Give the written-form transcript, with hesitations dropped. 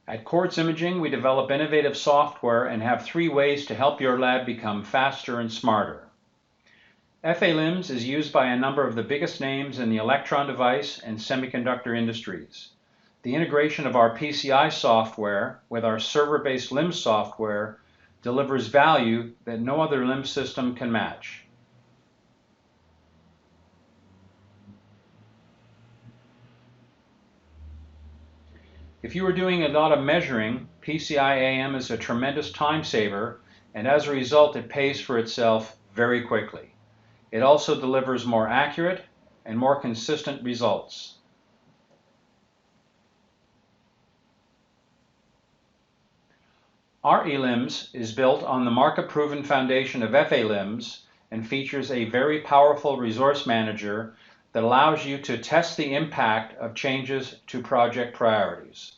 At Quartz Imaging, we develop innovative software and have 3 ways to help your lab become faster and smarter. FA-LIMS is used by a number of the biggest names in the electron device and semiconductor industries. The integration of our PCI software with our server-based LIMS software delivers value that no other LIMS system can match. If you are doing a lot of measuring, PCI-AM is a tremendous time saver, and as a result it pays for itself very quickly. It also delivers more accurate and more consistent results. Our eLIMS is built on the market-proven foundation of FA-LIMS and features a very powerful resource manager that allows you to test the impact of changes to project priorities.